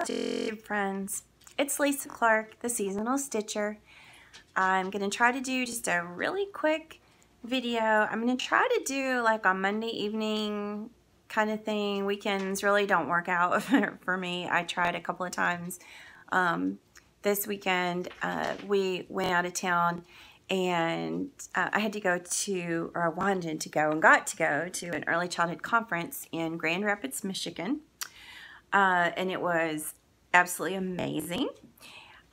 Flosstube friends, it's Lisa Clark, the seasonal stitcher. I'm going to try to do just a really quick video. I'm going to try to do like a Monday evening kind of thing. Weekends really don't work out for me. I tried a couple of times. This weekend we went out of town and I had to go to, or I wanted to go and got to go to an early childhood conference in Grand Rapids, Michigan. And it was absolutely amazing.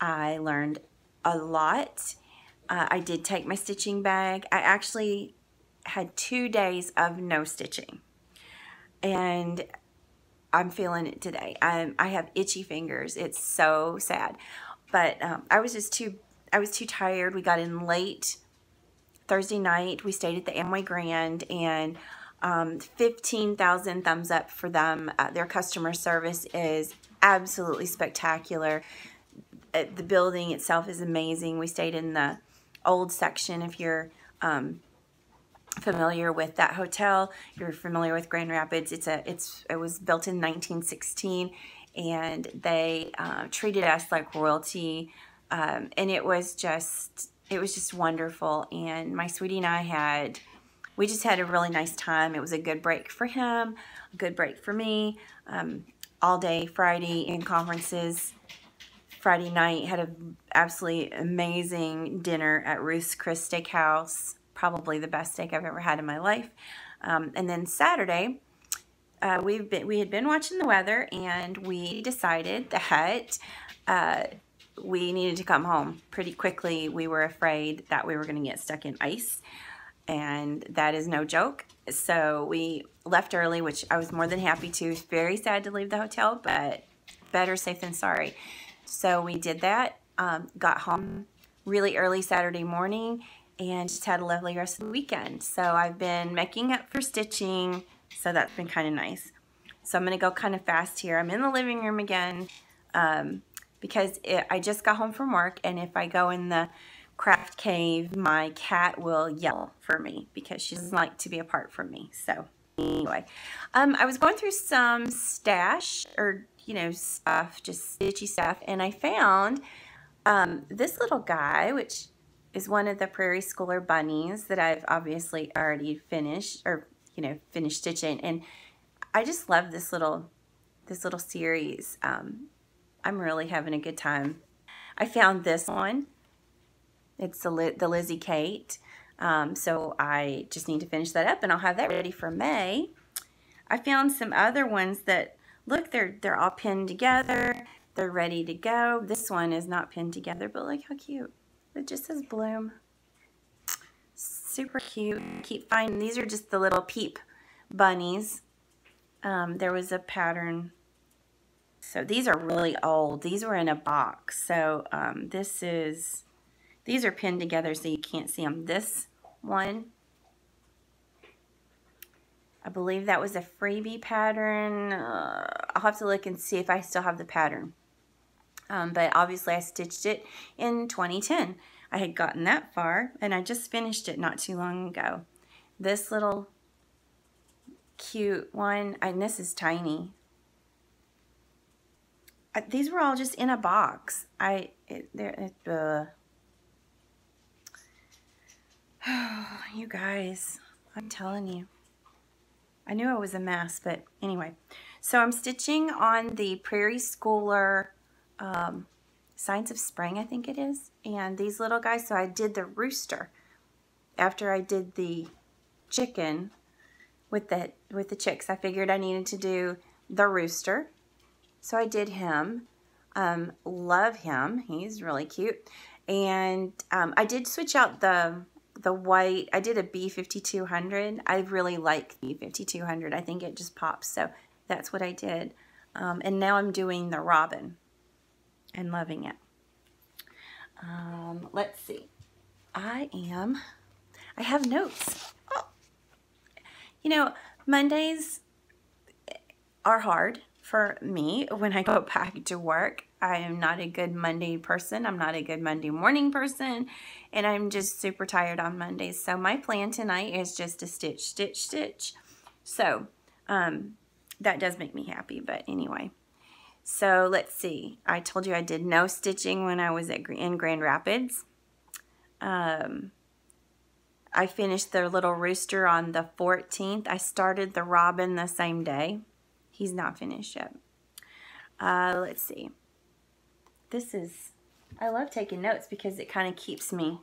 I learned a lot. I did take my stitching bag. I actually had 2 days of no stitching. And I'm feeling it today. I have itchy fingers. It's so sad. But I was too tired. We got in late Thursday night. We stayed at the Amway Grand, and 15,000 thumbs up for them. Their customer service is absolutely spectacular. The building itself is amazing. We stayed in the old section. If you're familiar with that hotel, you're familiar with Grand Rapids. It was built in 1916, and they treated us like royalty, and it was just wonderful. And my sweetie and we just had a really nice time. It was a good break for him, a good break for me. All day Friday in conferences. Friday night had an absolutely amazing dinner at Ruth's Chris Steakhouse. Probably the best steak I've ever had in my life. And then Saturday, we had been watching the weather, and we decided that we needed to come home pretty quickly. We were afraid that we were going to get stuck in ice, and that is no joke. So we left early, which I was more than happy to. Very sad to leave the hotel, but better safe than sorry. So we did that, got home really early Saturday morning, and just had a lovely rest of the weekend. So I've been making up for stitching, so that's been kind of nice. So I'm going to go kind of fast here. I'm in the living room again because I just got home from work, and if I go in the craft cave, my cat will yell for me because she doesn't like to be apart from me. So anyway, I was going through some stash, or stuff, just stitchy stuff, and I found this little guy, which is one of the Prairie Schooler bunnies that I've obviously already finished, or finished stitching, and I just love this little series. I'm really having a good time. I found this one. It's the Lizzie Kate. So I just need to finish that up, and I'll have that ready for May. I found some other ones that, look, they're all pinned together. They're ready to go. This one is not pinned together, but look how cute. It just says bloom. Super cute. Keep finding, these are just the little peep bunnies. There was a pattern. So these are really old. These were in a box. So these are pinned together so you can't see them. This one, I believe that was a freebie pattern. I'll have to look and see if I still have the pattern. But obviously I stitched it in 2010. I had gotten that far, and I just finished it not too long ago. This little cute one, and this is tiny. These were all just in a box. You guys, I'm telling you. I knew it was a mess, but anyway. So I'm stitching on the Prairie Schooler Signs of Spring, I think it is. And these little guys, so I did the rooster after I did the chicken with the chicks. I figured I needed to do the rooster. So I did him. Love him. He's really cute. And I did switch out the white. I did a B5200. I really like B5200. I think it just pops. So that's what I did. And now I'm doing the robin and loving it. Let's see. I have notes. Oh. Mondays are hard for me when I go back to work. I am not a good Monday person. I'm not a good Monday morning person, and I'm just super tired on Mondays. So my plan tonight is just to stitch, stitch, stitch. So that does make me happy, but anyway. So let's see. I told you I did no stitching when I was in Grand Rapids. I finished the little rooster on the 14th. I started the robin the same day. He's not finished yet. Let's see. I love taking notes because it kind of keeps me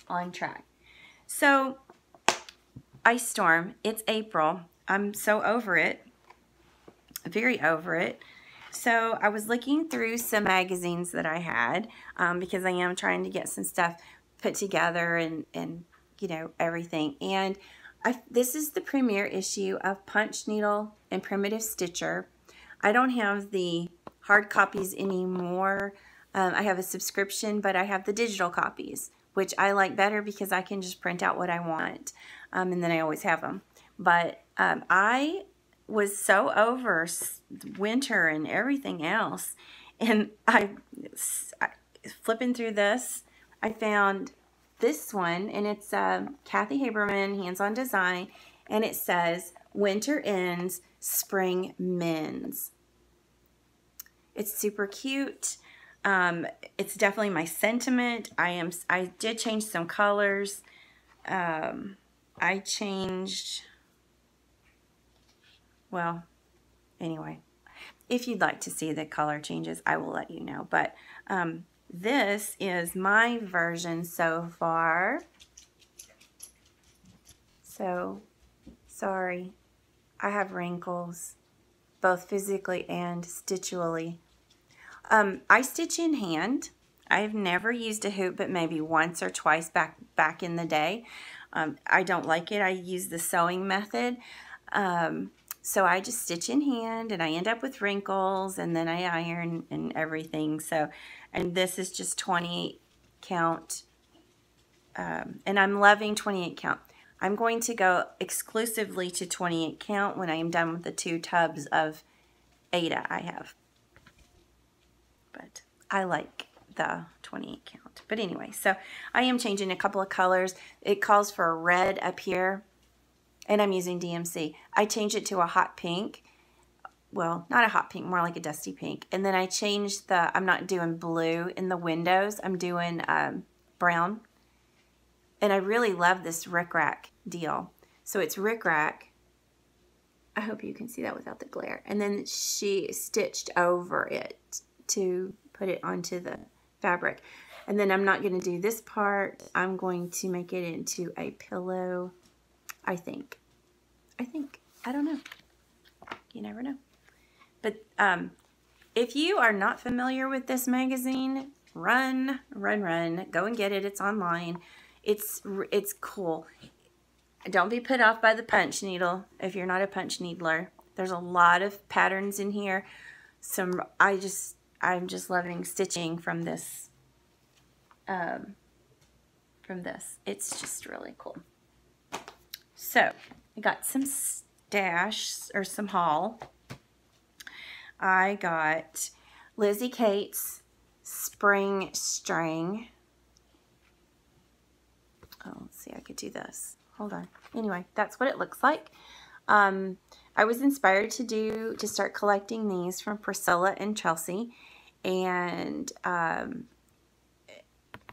on track. So, Ice Storm, it's April. I'm so over it. Very over it. So I was looking through some magazines that I had because I am trying to get some stuff put together and you know, everything. And this is the premiere issue of Punch Needle and Primitive Stitcher. I don't have the hard copies anymore. I have a subscription, but I have the digital copies, which I like better because I can just print out what I want, and then I always have them. But I was so over winter and everything else, and I flipping through this, I found this one, and it's Kathy Haberman, Hands-On Design, and it says, Winter Ends, Spring Mends. It's super cute. It's definitely my sentiment. I did change some colors. I changed, well, anyway, if you'd like to see the color changes, I will let you know. But this is my version so far. So, sorry. I have wrinkles, both physically and stitchually. I stitch in hand. I've never used a hoop, but maybe once or twice back in the day. I don't like it. I use the sewing method. So I just stitch in hand, and I end up with wrinkles, and then I iron and everything. So, and this is just 28 count, and I'm loving 28 count. I'm going to go exclusively to 28 count when I am done with the 2 tubs of Ada I have. But I like the 28 count. But anyway, so I am changing a couple of colors. It calls for a red up here, and I'm using DMC. I changed it to a hot pink. Well, not a hot pink, more like a dusty pink. And then I changed I'm not doing blue in the windows. I'm doing brown. And I really love this rickrack deal. So it's rickrack. I hope you can see that without the glare. And then she stitched over it to put it onto the fabric. And then I'm not going to do this part. I'm going to make it into a pillow, I think. I don't know. You never know. But if you are not familiar with this magazine, run, go and get it. It's online. It's cool. Don't be put off by the punch needle if you're not a punch needler. There's a lot of patterns in here. I'm just loving stitching from this. It's just really cool. So I got some stash or some haul. I got Lizzie Kate's spring string. Oh, let's see, I could do this. Hold on. Anyway, that's what it looks like. I was inspired to start collecting these from Priscilla and Chelsea, and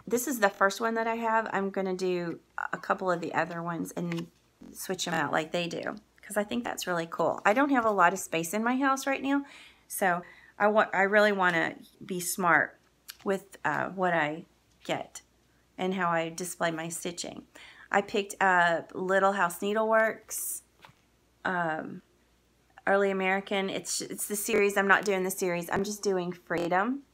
this is the first one that I have. I'm going to do a couple of the other ones and switch them out like they do, because I think that's really cool. I don't have a lot of space in my house right now, so I really want to be smart with what I get and how I display my stitching. I picked up Little House Needleworks, Early American. It's the series. I'm not doing the series. I'm just doing Freedom.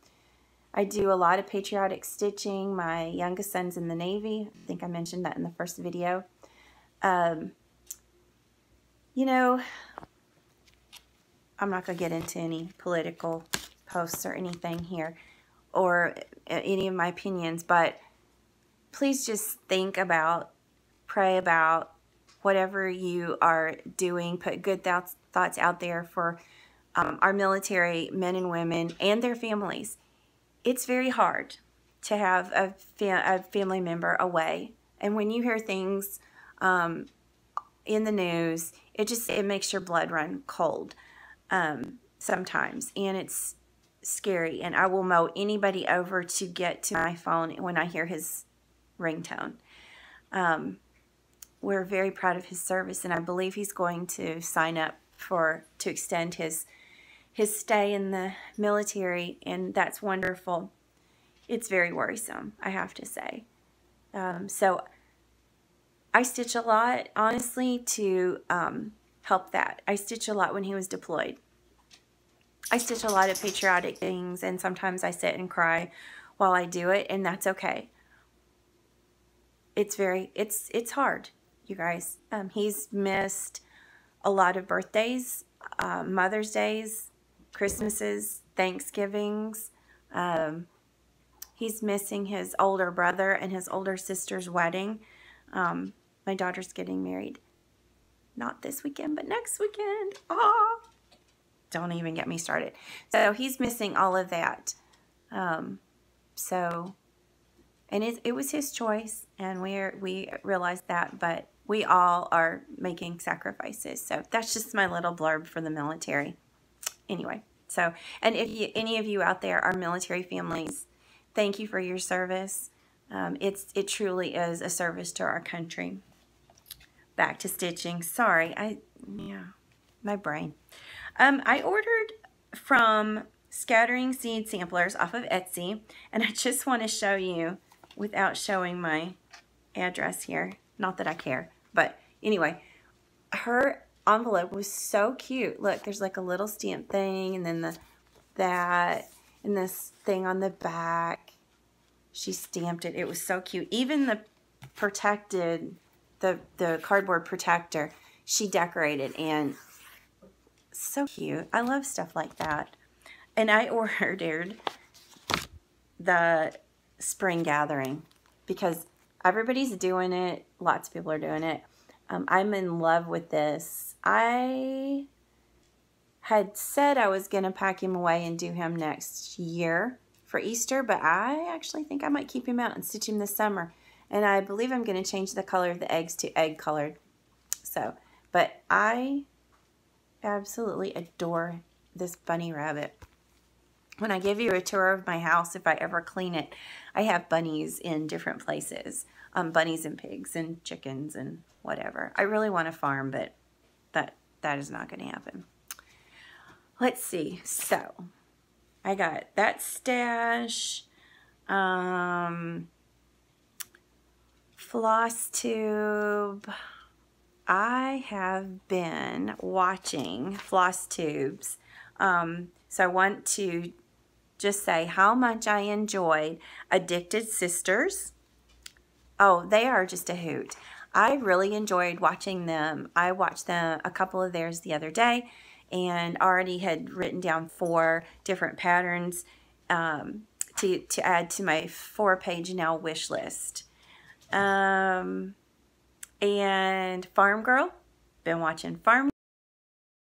I do a lot of patriotic stitching. My youngest son's in the Navy. I think I mentioned that in the first video. You know, I'm not going to get into any political posts or anything here or any of my opinions, but please just think about, pray about whatever you are doing. Put good thoughts out there for our military men and women and their families. It's very hard to have a family member away. And when you hear things in the news, it makes your blood run cold sometimes. And scary, and I will mow anybody over to get to my phone when I hear his ringtone. We're very proud of his service, and I believe he's going to sign up to extend his stay in the military, and that's wonderful. It's very worrisome, I have to say. So I stitch a lot, honestly, to help that. I stitch a lot when he was deployed. I stitch a lot of patriotic things, and sometimes I sit and cry while I do it, and that's okay. It's hard, you guys. He's missed a lot of birthdays, Mother's Days, Christmases, Thanksgivings. He's missing his older brother and his older sister's wedding. My daughter's getting married. Not this weekend, but next weekend. Ah, don't even get me started. So he's missing all of that. And it was his choice, and we realized that, but we all are making sacrifices. So that's just my little blurb for the military. Anyway, so, and if any of you out there are military families, thank you for your service. It truly is a service to our country. Back to stitching. Sorry, my brain. I ordered from Scattering Seed Samplers off of Etsy, and I just want to show you without showing my address here. Not that I care, but anyway, her envelope was so cute. Look, there's like a little stamp thing, and then that, and this thing on the back. She stamped it. It was so cute. Even the protected, the cardboard protector, she decorated, and so cute. I love stuff like that. And I ordered the spring gathering because everybody's doing it. Lots of people are doing it. I'm in love with this. I had said I was going to pack him away and do him next year for Easter, but I actually think I might keep him out and stitch him this summer. And I believe I'm going to change the color of the eggs to egg colored. So, but I absolutely adore this bunny rabbit. When I give you a tour of my house, if I ever clean it, I have bunnies in different places. Bunnies and pigs and chickens and whatever. I really want a farm, but that is not going to happen. Let's see. So, I got that stash. Flosstube. I have been watching Flosstubes. So I want to just say how much I enjoyed Addicted Sisters. Oh, they are just a hoot. I really enjoyed watching them. I watched them, a couple of theirs the other day, and already had written down 4 different patterns to add to my 4-page now wish list. And Farm Girl, been watching Farm